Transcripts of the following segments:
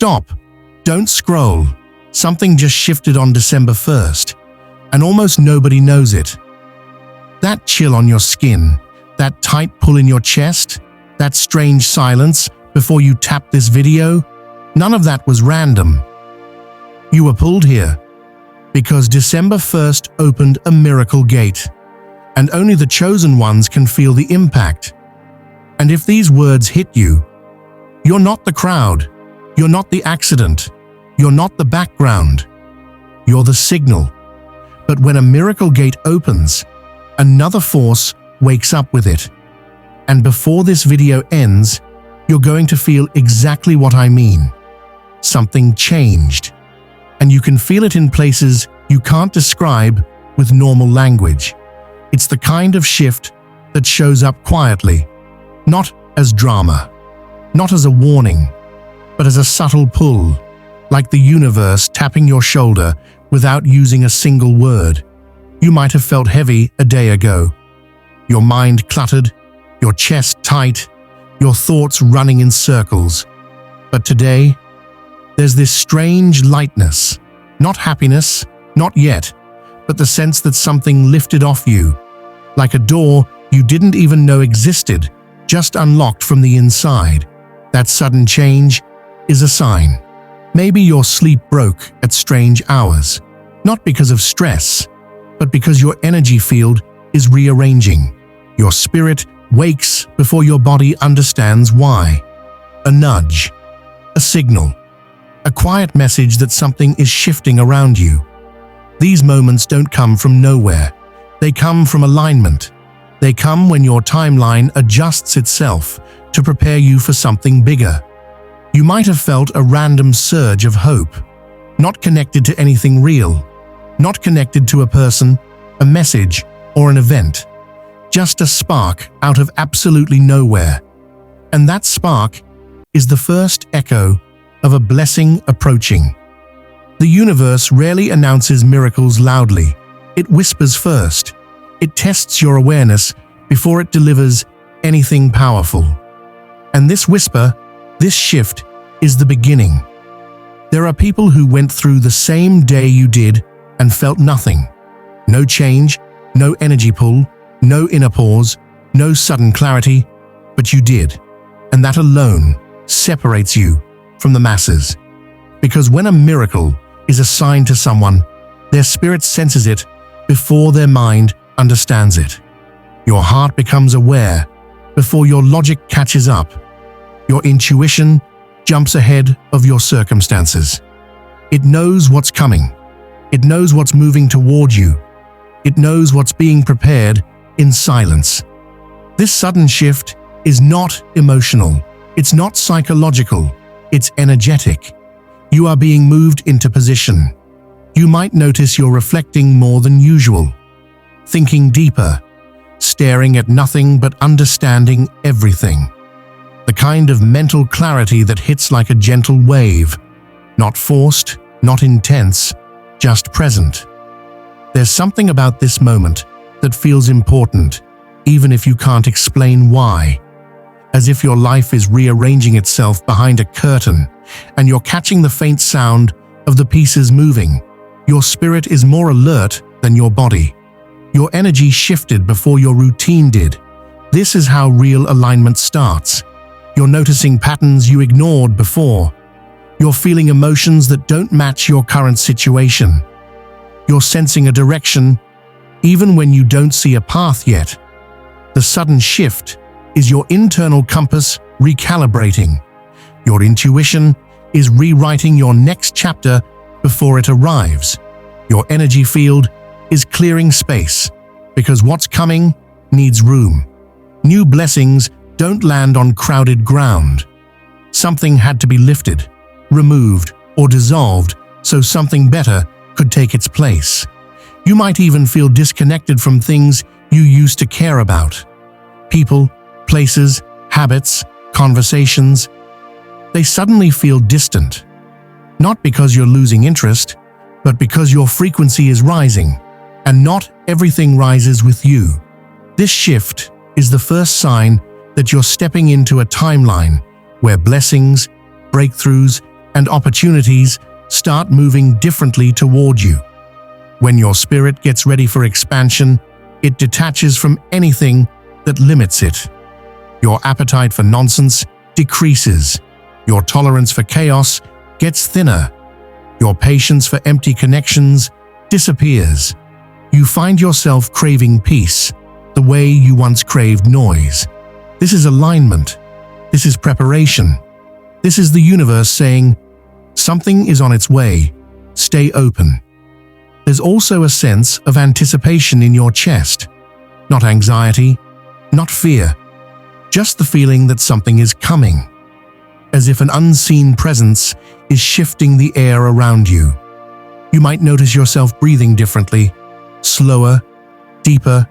Stop. Don't scroll. Something just shifted on December 1st, and almost nobody knows it. That chill on your skin, that tight pull in your chest, that strange silence before you tapped this video, none of that was random. You were pulled here because December 1st opened a miracle gate, and only the chosen ones can feel the impact. And if these words hit you, you're not the crowd, you're not the accident, you're not the background, you're the signal. But when a miracle gate opens, another force wakes up with it. And before this video ends, you're going to feel exactly what I mean. Something changed. And you can feel it in places you can't describe with normal language. It's the kind of shift that shows up quietly, not as drama, not as a warning, but as a subtle pull, like the universe tapping your shoulder without using a single word. You might have felt heavy a day ago, your mind cluttered, your chest tight, your thoughts running in circles. But today, there's this strange lightness, not happiness, not yet, but the sense that something lifted off you, like a door you didn't even know existed, just unlocked from the inside. That sudden change is a sign. Maybe your sleep broke at strange hours, not because of stress, but because your energy field is rearranging. Your spirit wakes before your body understands why. A nudge, a signal, a quiet message that something is shifting around you. These moments don't come from nowhere. They come from alignment. They come when your timeline adjusts itself to prepare you for something bigger. You might have felt a random surge of hope, not connected to anything real, not connected to a person, a message, or an event. Just a spark out of absolutely nowhere. And that spark is the first echo of a blessing approaching. The universe rarely announces miracles loudly. It whispers first. It tests your awareness before it delivers anything powerful. And this whisper, this shift, is the beginning. There are people who went through the same day you did and felt nothing. No change, no energy pull, no inner pause, no sudden clarity, but you did. And that alone separates you from the masses. Because when a miracle is assigned to someone, their spirit senses it before their mind understands it. Your heart becomes aware before your logic catches up. Your intuition jumps ahead of your circumstances. It knows what's coming. It knows what's moving toward you. It knows what's being prepared in silence. This sudden shift is not emotional. It's not psychological. It's energetic. You are being moved into position. You might notice you're reflecting more than usual, thinking deeper, staring at nothing but understanding everything. The kind of mental clarity that hits like a gentle wave, not forced, not intense, just present. There's something about this moment that feels important, even if you can't explain why. As if your life is rearranging itself behind a curtain, and you're catching the faint sound of the pieces moving. Your spirit is more alert than your body. Your energy shifted before your routine did. This is how real alignment starts. You're noticing patterns you ignored before. You're feeling emotions that don't match your current situation. You're sensing a direction, even when you don't see a path yet. The sudden shift is your internal compass recalibrating. Your intuition is rewriting your next chapter before it arrives. Your energy field is clearing space, because what's coming needs room. New blessings don't land on crowded ground. Something had to be lifted, removed, or dissolved so something better could take its place. You might even feel disconnected from things you used to care about. People, places, habits, conversations. They suddenly feel distant. Not because you're losing interest, but because your frequency is rising, and not everything rises with you. This shift is the first sign that you're stepping into a timeline where blessings, breakthroughs, and opportunities start moving differently toward you. When your spirit gets ready for expansion, it detaches from anything that limits it. Your appetite for nonsense decreases. Your tolerance for chaos gets thinner. Your patience for empty connections disappears. You find yourself craving peace the way you once craved noise. This is alignment. This is preparation. This is the universe saying, something is on its way. Stay open. There's also a sense of anticipation in your chest. Not anxiety, not fear, just the feeling that something is coming, as if an unseen presence is shifting the air around you. You might notice yourself breathing differently, slower, deeper,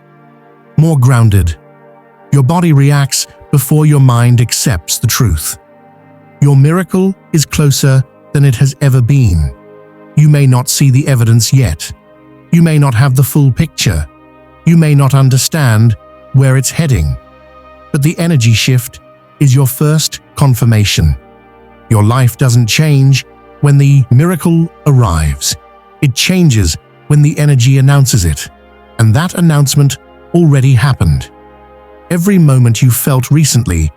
more grounded. Your body reacts before your mind accepts the truth. Your miracle is closer than it has ever been. You may not see the evidence yet. You may not have the full picture. You may not understand where it's heading. But the energy shift is your first confirmation. Your life doesn't change when the miracle arrives. It changes when the energy announces it. And that announcement already happened. Every moment you felt recently,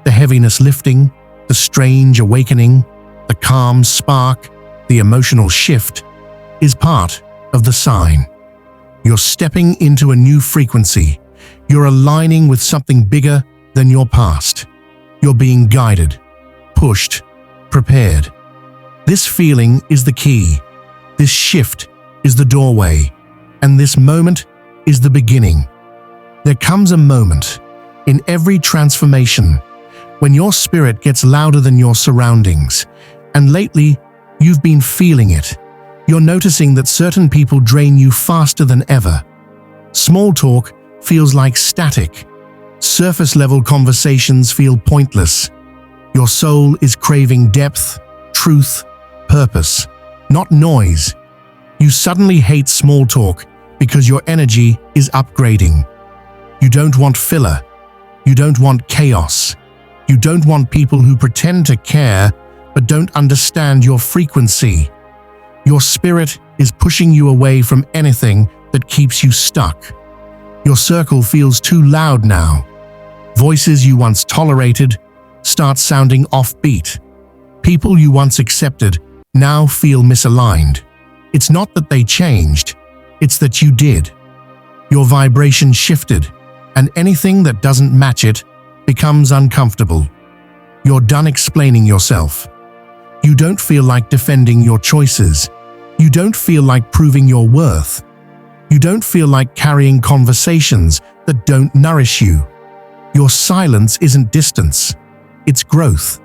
the heaviness lifting, the strange awakening, the calm spark, the emotional shift, is part of the sign. You're stepping into a new frequency. You're aligning with something bigger than your past. You're being guided, pushed, prepared. This feeling is the key. This shift is the doorway. And this moment is the beginning. There comes a moment in every transformation when your spirit gets louder than your surroundings. And lately, you've been feeling it. You're noticing that certain people drain you faster than ever. Small talk feels like static. Surface-level conversations feel pointless. Your soul is craving depth, truth, purpose, not noise. You suddenly hate small talk because your energy is upgrading. You don't want filler. You don't want chaos. You don't want people who pretend to care but don't understand your frequency. Your spirit is pushing you away from anything that keeps you stuck. Your circle feels too loud now. Voices you once tolerated start sounding offbeat. People you once accepted now feel misaligned. It's not that they changed, it's that you did. Your vibration shifted, and anything that doesn't match it becomes uncomfortable. You're done explaining yourself. You don't feel like defending your choices. You don't feel like proving your worth. You don't feel like carrying conversations that don't nourish you. Your silence isn't distance, it's growth.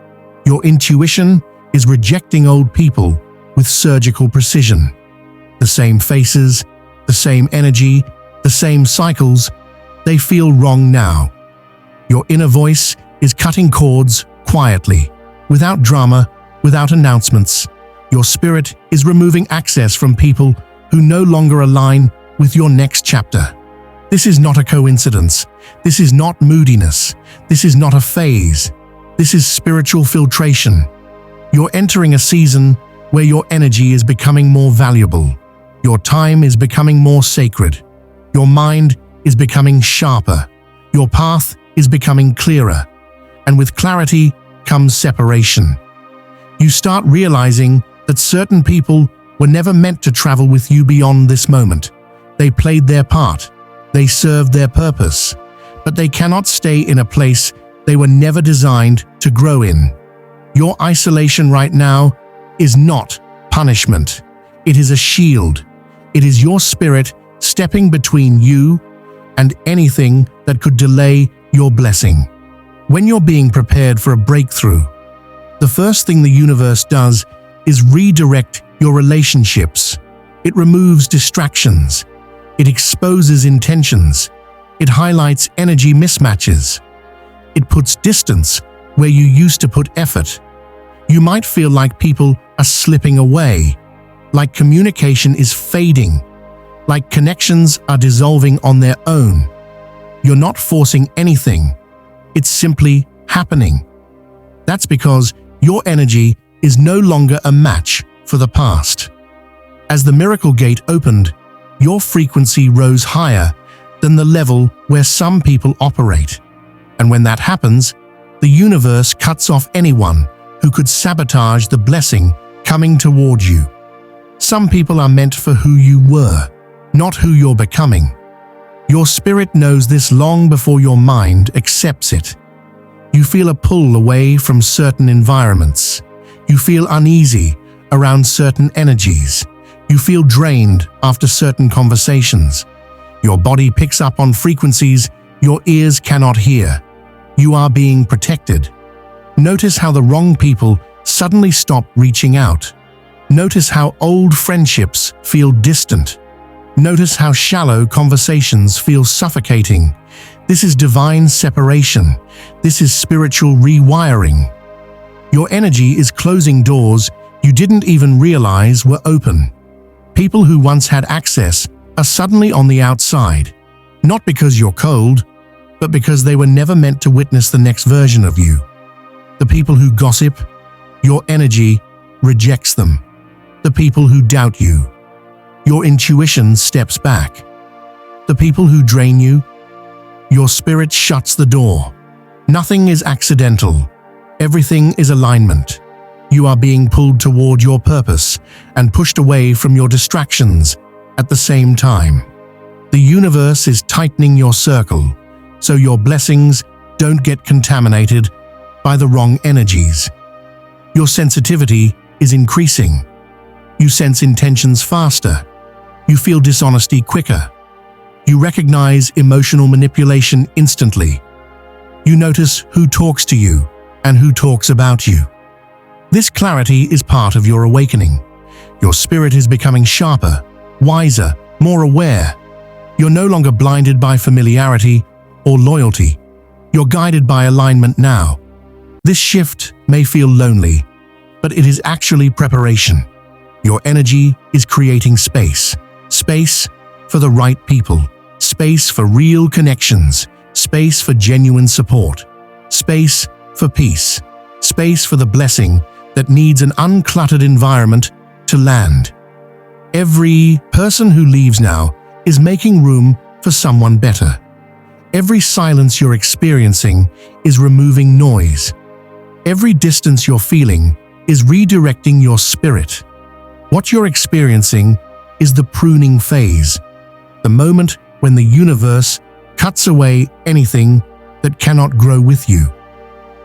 Your intuition is rejecting old people with surgical precision. The same faces, the same energy, the same cycles, they feel wrong now. Your inner voice is cutting cords quietly, without drama, without announcements. Your spirit is removing access from people who no longer align with your next chapter. This is not a coincidence. This is not moodiness. This is not a phase. This is spiritual filtration. You're entering a season where your energy is becoming more valuable. Your time is becoming more sacred. Your mind is becoming sharper. Your path is becoming clearer. And with clarity comes separation. You start realizing that certain people were never meant to travel with you beyond this moment. They played their part. They served their purpose. But they cannot stay in a place they were never designed to grow in. Your isolation right now is not punishment. It is a shield. It is your spirit stepping between you and anything that could delay your blessing. When you're being prepared for a breakthrough, the first thing the universe does is redirect your relationships. It removes distractions. It exposes intentions. It highlights energy mismatches. It puts distance where you used to put effort. You might feel like people are slipping away, like communication is fading, like connections are dissolving on their own. You're not forcing anything. It's simply happening. That's because your energy is no longer a match for the past. As the miracle gate opened, your frequency rose higher than the level where some people operate. And when that happens, the universe cuts off anyone who could sabotage the blessing coming toward you. Some people are meant for who you were, not who you're becoming. Your spirit knows this long before your mind accepts it. You feel a pull away from certain environments. You feel uneasy around certain energies. You feel drained after certain conversations. Your body picks up on frequencies your ears cannot hear. You are being protected. Notice how the wrong people suddenly stop reaching out. Notice how old friendships feel distant. Notice how shallow conversations feel suffocating. This is divine separation. This is spiritual rewiring. Your energy is closing doors you didn't even realize were open. People who once had access are suddenly on the outside, not because you're cold, but because they were never meant to witness the next version of you. The people who gossip, your energy rejects them. The people who doubt you, your intuition steps back. The people who drain you, your spirit shuts the door. Nothing is accidental. Everything is alignment. You are being pulled toward your purpose and pushed away from your distractions at the same time. The universe is tightening your circle, so your blessings don't get contaminated by the wrong energies. Your sensitivity is increasing. You sense intentions faster. You feel dishonesty quicker. You recognize emotional manipulation instantly. You notice who talks to you and who talks about you. This clarity is part of your awakening. Your spirit is becoming sharper, wiser, more aware. You're no longer blinded by familiarity or loyalty. You're guided by alignment now. This shift may feel lonely, but it is actually preparation. Your energy is creating space. Space for the right people. Space for real connections. Space for genuine support. Space for peace. Space for the blessing that needs an uncluttered environment to land. Every person who leaves now is making room for someone better. Every silence you're experiencing is removing noise. Every distance you're feeling is redirecting your spirit. What you're experiencing is the pruning phase, the moment when the universe cuts away anything that cannot grow with you.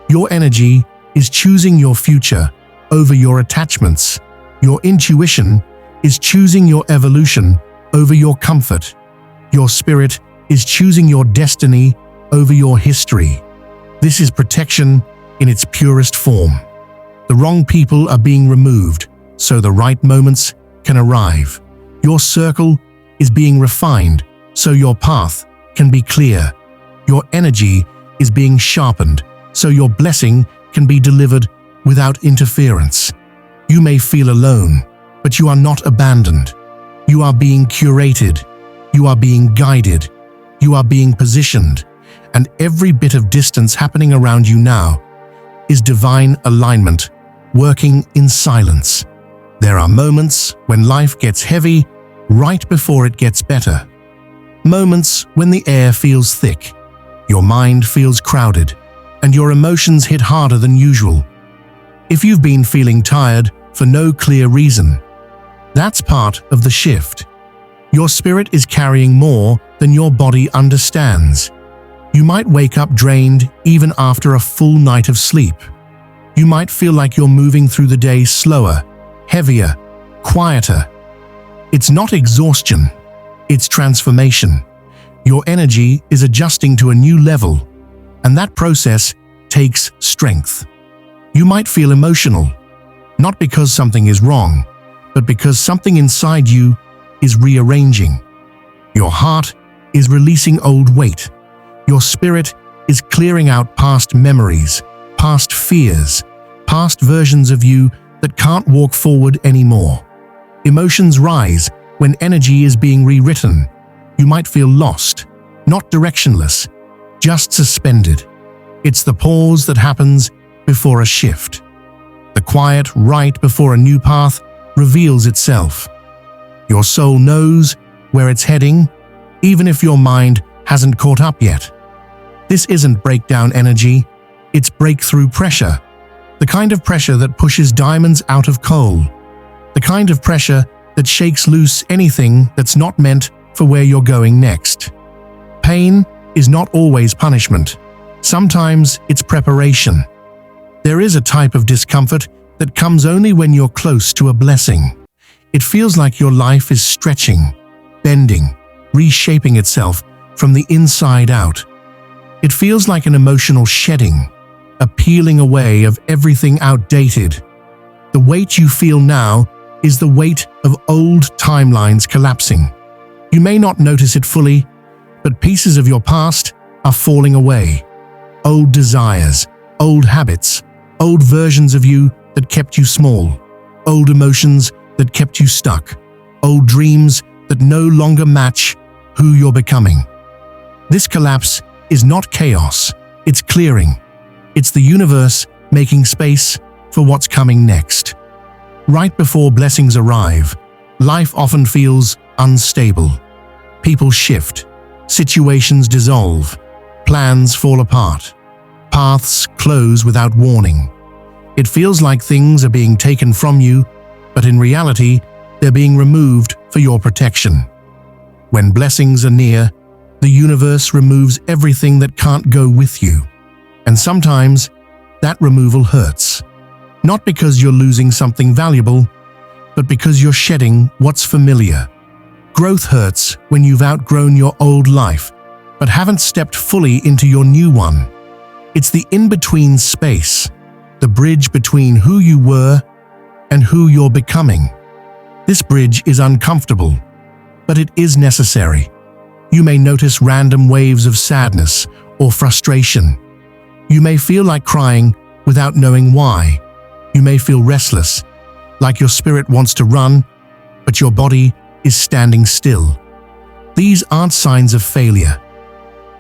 Your energy is choosing your future over your attachments. Your intuition is choosing your evolution over your comfort. Your spirit is choosing your destiny over your history. This is protection in its purest form. The wrong people are being removed so the right moments can arrive. Your circle is being refined so your path can be clear. Your energy is being sharpened so your blessing can be delivered without interference. You may feel alone, but you are not abandoned. You are being curated. You are being guided. You are being positioned. And every bit of distance happening around you now is divine alignment, working in silence. There are moments when life gets heavy right before it gets better. Moments when the air feels thick, your mind feels crowded, and your emotions hit harder than usual. If you've been feeling tired for no clear reason, that's part of the shift. Your spirit is carrying more than your body understands. You might wake up drained even after a full night of sleep. You might feel like you're moving through the day slower, heavier, quieter. It's not exhaustion, it's transformation. Your energy is adjusting to a new level, and that process takes strength. You might feel emotional, not because something is wrong, but because something inside you is rearranging. Your heart is releasing old weight. Your spirit is clearing out past memories, past fears, past versions of you that can't walk forward anymore. Emotions rise when energy is being rewritten. You might feel lost, not directionless, just suspended. It's the pause that happens before a shift. The quiet right before a new path reveals itself. Your soul knows where it's heading, even if your mind hasn't caught up yet. This isn't breakdown energy, it's breakthrough pressure. The kind of pressure that pushes diamonds out of coal. The kind of pressure that shakes loose anything that's not meant for where you're going next. Pain is not always punishment. Sometimes it's preparation. There is a type of discomfort that comes only when you're close to a blessing. It feels like your life is stretching, bending, reshaping itself from the inside out. It feels like an emotional shedding, a peeling away of everything outdated. The weight you feel now is the weight of old timelines collapsing. You may not notice it fully, but pieces of your past are falling away. Old desires, old habits, old versions of you that kept you small, old emotions that kept you stuck, old dreams that no longer match who you're becoming. This collapse is not chaos, it's clearing. It's the universe making space for what's coming next. Right before blessings arrive, life often feels unstable. People shift, situations dissolve, plans fall apart, paths close without warning. It feels like things are being taken from you, but in reality, they're being removed for your protection. When blessings are near, the universe removes everything that can't go with you. And sometimes, that removal hurts. Not because you're losing something valuable, but because you're shedding what's familiar. Growth hurts when you've outgrown your old life, but haven't stepped fully into your new one. It's the in-between space, the bridge between who you were and who you're becoming. This bridge is uncomfortable, but it is necessary. You may notice random waves of sadness or frustration. You may feel like crying without knowing why. You may feel restless, like your spirit wants to run, but your body is standing still. These aren't signs of failure.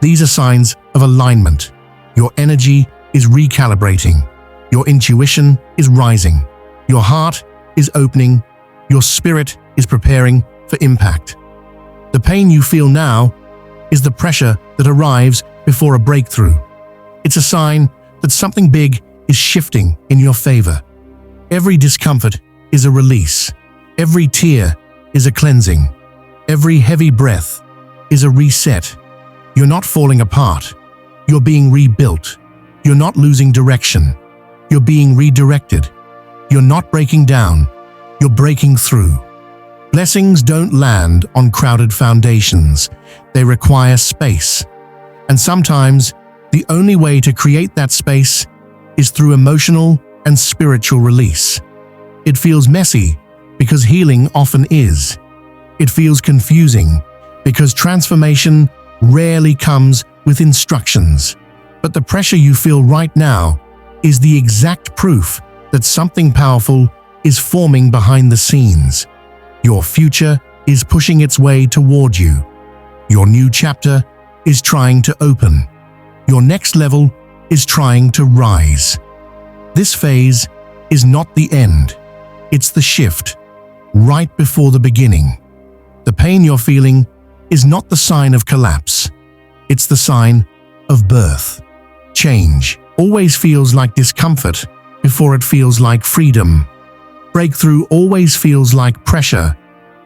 These are signs of alignment. Your energy is recalibrating. Your intuition is rising. Your heart is opening. Your spirit is preparing for impact. The pain you feel now is the pressure that arrives before a breakthrough. It's a sign that something big is shifting in your favor. Every discomfort is a release. Every tear is a cleansing. Every heavy breath is a reset. You're not falling apart. You're being rebuilt. You're not losing direction. You're being redirected. You're not breaking down. You're breaking through. Blessings don't land on crowded foundations. They require space. And sometimes, the only way to create that space is through emotional and spiritual release. It feels messy because healing often is. It feels confusing because transformation rarely comes with instructions. But the pressure you feel right now is the exact proof that something powerful is forming behind the scenes. Your future is pushing its way toward you. Your new chapter is trying to open. Your next level is trying to rise. This phase is not the end. It's the shift, right before the beginning. The pain you're feeling is not the sign of collapse. It's the sign of birth. Change always feels like discomfort before it feels like freedom. Breakthrough always feels like pressure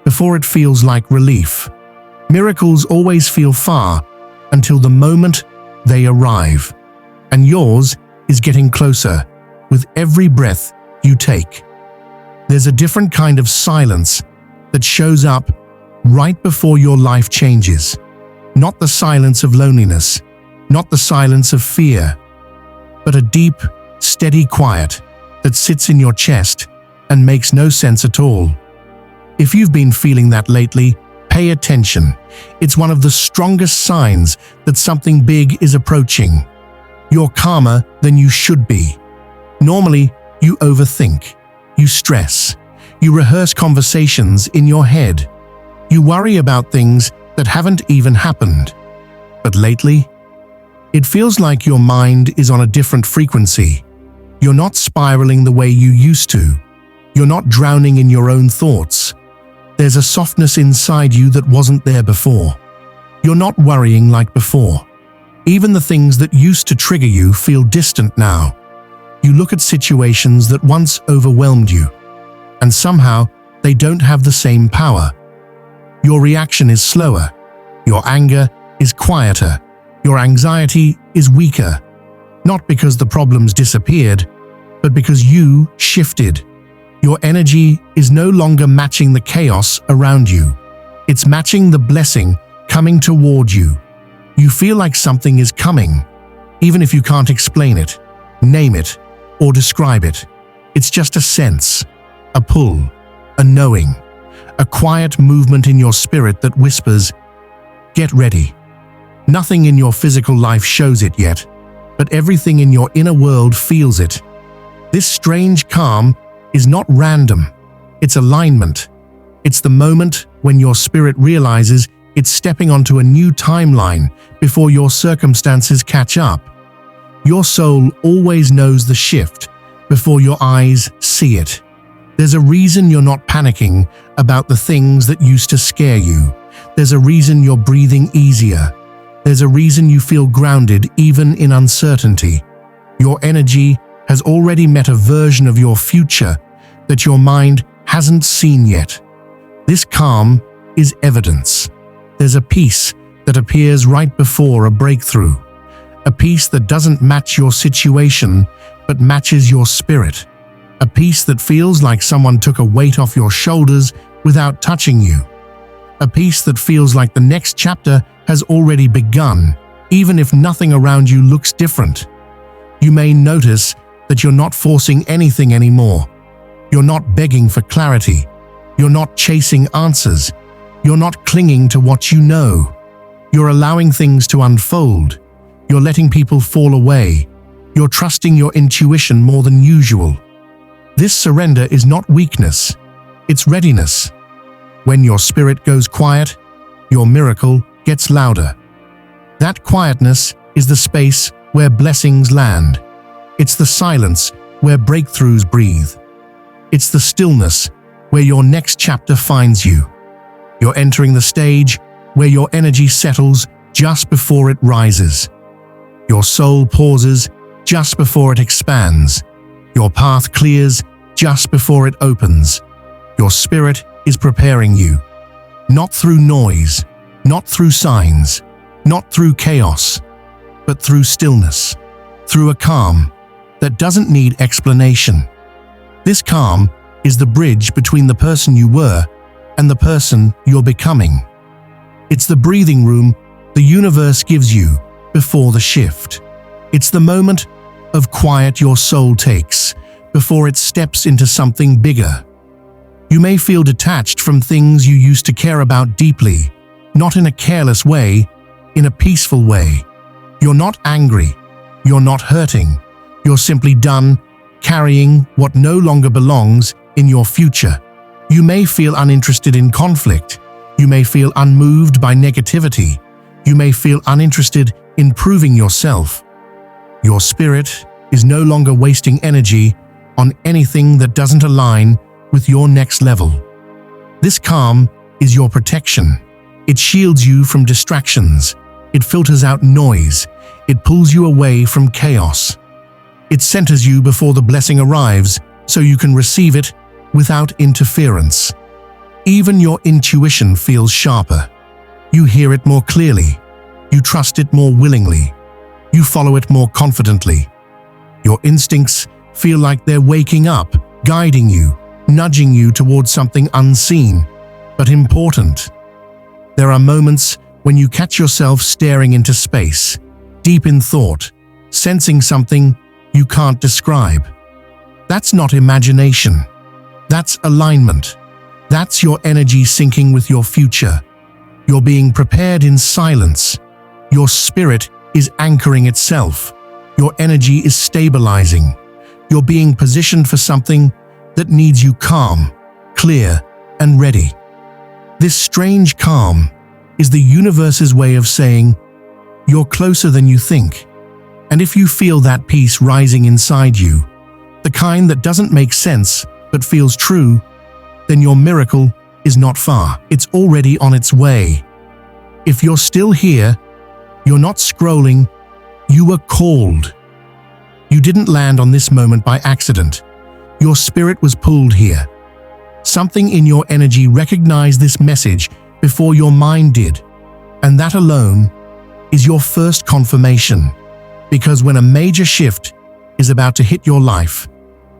before it feels like relief. Miracles always feel far until the moment they arrive. And yours is getting closer with every breath you take. There's a different kind of silence that shows up right before your life changes. Not the silence of loneliness, not the silence of fear, but a deep, steady quiet that sits in your chest and makes no sense at all. If you've been feeling that lately, pay attention. It's one of the strongest signs that something big is approaching. You're calmer than you should be. Normally, you overthink, you stress, you rehearse conversations in your head. You worry about things that haven't even happened. But lately, it feels like your mind is on a different frequency. You're not spiraling the way you used to. You're not drowning in your own thoughts. There's a softness inside you that wasn't there before. You're not worrying like before. Even the things that used to trigger you feel distant now. You look at situations that once overwhelmed you, and somehow they don't have the same power. Your reaction is slower. Your anger is quieter. Your anxiety is weaker. Not because the problems disappeared, but because you shifted. Your energy is no longer matching the chaos around you. It's matching the blessing coming toward you. You feel like something is coming, even if you can't explain it, name it, or describe it. It's just a sense, a pull, a knowing, a quiet movement in your spirit that whispers, "Get ready." Nothing in your physical life shows it yet, but everything in your inner world feels it. This strange calm is not random, it's alignment. It's the moment when your spirit realizes it's stepping onto a new timeline before your circumstances catch up. Your soul always knows the shift before your eyes see it. There's a reason you're not panicking about the things that used to scare you. There's a reason you're breathing easier. There's a reason you feel grounded even in uncertainty. Your energy has already met a version of your future that your mind hasn't seen yet. This calm is evidence. There's a peace that appears right before a breakthrough. A peace that doesn't match your situation, but matches your spirit. A peace that feels like someone took a weight off your shoulders without touching you. A peace that feels like the next chapter has already begun, even if nothing around you looks different. You may notice that you're not forcing anything anymore. You're not begging for clarity. You're not chasing answers. You're not clinging to what you know. You're allowing things to unfold. You're letting people fall away. You're trusting your intuition more than usual. This surrender is not weakness, it's readiness. When your spirit goes quiet, your miracle gets louder. That quietness is the space where blessings land. It's the silence where breakthroughs breathe. It's the stillness where your next chapter finds you. You're entering the stage where your energy settles just before it rises. Your soul pauses just before it expands. Your path clears just before it opens. Your spirit is preparing you, not through noise, not through signs, not through chaos, but through stillness, through a calm that doesn't need explanation. This calm is the bridge between the person you were and the person you're becoming. It's the breathing room the universe gives you before the shift. It's the moment of quiet your soul takes before it steps into something bigger. You may feel detached from things you used to care about deeply, not in a careless way, in a peaceful way. You're not angry. You're not hurting. You're simply done carrying what no longer belongs in your future. You may feel uninterested in conflict. You may feel unmoved by negativity. You may feel uninterested in proving yourself. Your spirit is no longer wasting energy on anything that doesn't align with your next level. This calm is your protection. It shields you from distractions. It filters out noise. It pulls you away from chaos. It centers you before the blessing arrives so you can receive it without interference. Even your intuition feels sharper. You hear it more clearly. You trust it more willingly. You follow it more confidently. Your instincts feel like they're waking up, guiding you, nudging you towards something unseen, but important. There are moments when you catch yourself staring into space, deep in thought, sensing something you can't describe. That's not imagination. That's alignment. That's your energy syncing with your future. You're being prepared in silence. Your spirit is anchoring itself. Your energy is stabilizing. You're being positioned for something that needs you calm, clear, and ready. This strange calm is the universe's way of saying, you're closer than you think. And if you feel that peace rising inside you, the kind that doesn't make sense but feels true, then your miracle is not far. It's already on its way. If you're still here, you're not scrolling, you were called. You didn't land on this moment by accident. Your spirit was pulled here. Something in your energy recognized this message before your mind did, and that alone is your first confirmation. Because when a major shift is about to hit your life,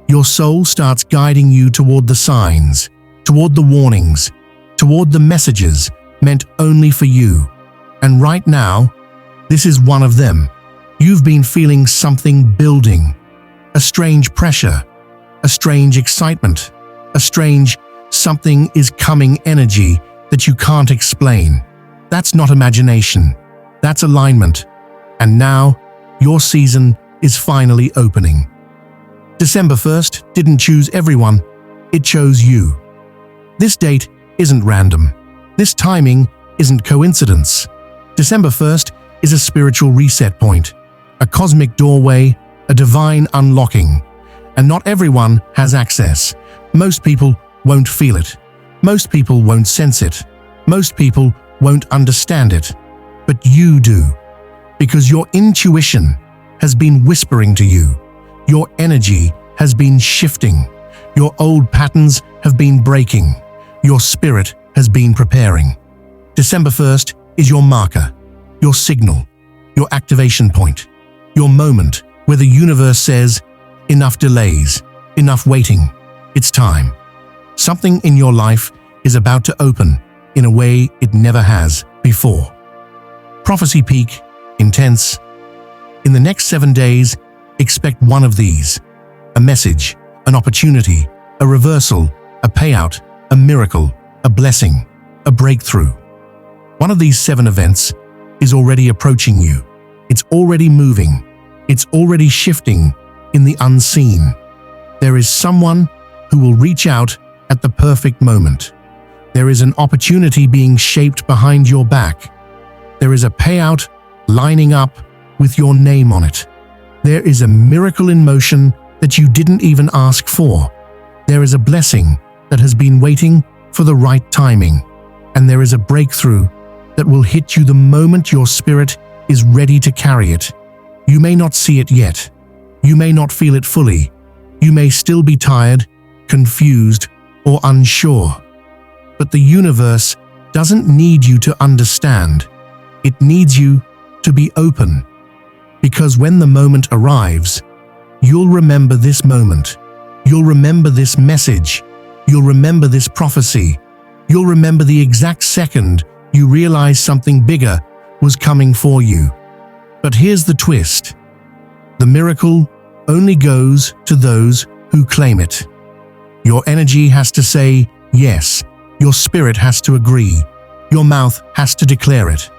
your soul starts guiding you toward the signs, toward the warnings, toward the messages meant only for you. And right now, this is one of them. You've been feeling something building, a strange pressure, a strange excitement, a strange something is coming energy that you can't explain. That's not imagination, that's alignment. And now, your season is finally opening. December 1st didn't choose everyone, it chose you. This date isn't random. This timing isn't coincidence. December 1st is a spiritual reset point, a cosmic doorway, a divine unlocking. And not everyone has access. Most people won't feel it. Most people won't sense it. Most people won't understand it. But you do. Because your intuition has been whispering to you. Your energy has been shifting. Your old patterns have been breaking. Your spirit has been preparing. December 1st is your marker, your signal, your activation point, your moment where the universe says, enough delays, enough waiting, it's time. Something in your life is about to open in a way it never has before. Prophecy peak, intense. In the next 7 days, expect one of these: a message, an opportunity, a reversal, a payout, a miracle, a blessing, a breakthrough. One of these 7 events is already approaching you. It's already moving. It's already shifting in the unseen. There is someone who will reach out at the perfect moment. There is an opportunity being shaped behind your back. There is a payout lining up with your name on it. There is a miracle in motion that you didn't even ask for. There is a blessing that has been waiting for the right timing. And there is a breakthrough that will hit you the moment your spirit is ready to carry it. You may not see it yet. You may not feel it fully. You may still be tired, confused, or unsure. But the universe doesn't need you to understand. It needs you to be open. Because when the moment arrives, you'll remember this moment. You'll remember this message. You'll remember this prophecy. You'll remember the exact second you realize something bigger was coming for you. But here's the twist. The miracle only goes to those who claim it. Your energy has to say yes. Your spirit has to agree. Your mouth has to declare it.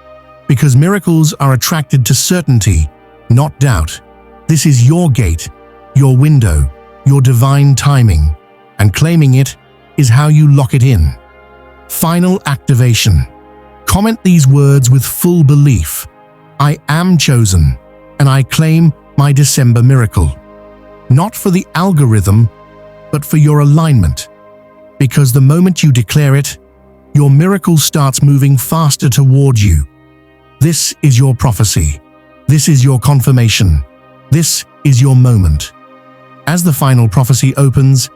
Because miracles are attracted to certainty, not doubt. This is your gate, your window, your divine timing. And claiming it is how you lock it in. Final activation. Comment these words with full belief. I am chosen, and I claim my December miracle. Not for the algorithm, but for your alignment. Because the moment you declare it, your miracle starts moving faster toward you. This is your prophecy. This is your confirmation. This is your moment. As the final prophecy opens,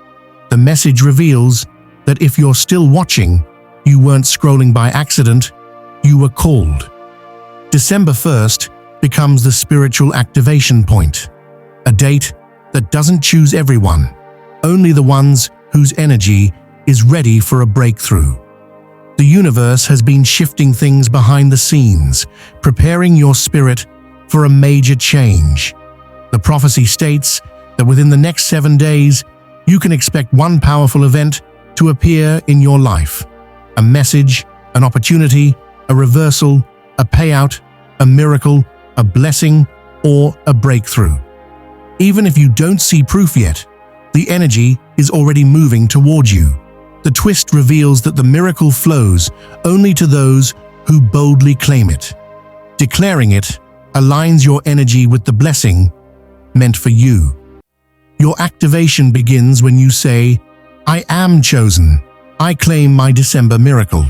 the message reveals that if you're still watching, you weren't scrolling by accident, you were called. December 1st becomes the spiritual activation point, a date that doesn't choose everyone, only the ones whose energy is ready for a breakthrough. The universe has been shifting things behind the scenes, preparing your spirit for a major change. The prophecy states that within the next 7 days, you can expect one powerful event to appear in your life. A message, an opportunity, a reversal, a payout, a miracle, a blessing, or a breakthrough. Even if you don't see proof yet, the energy is already moving toward you. The twist reveals that the miracle flows only to those who boldly claim it. Declaring it aligns your energy with the blessing meant for you. Your activation begins when you say, "I am chosen. I claim my December miracle."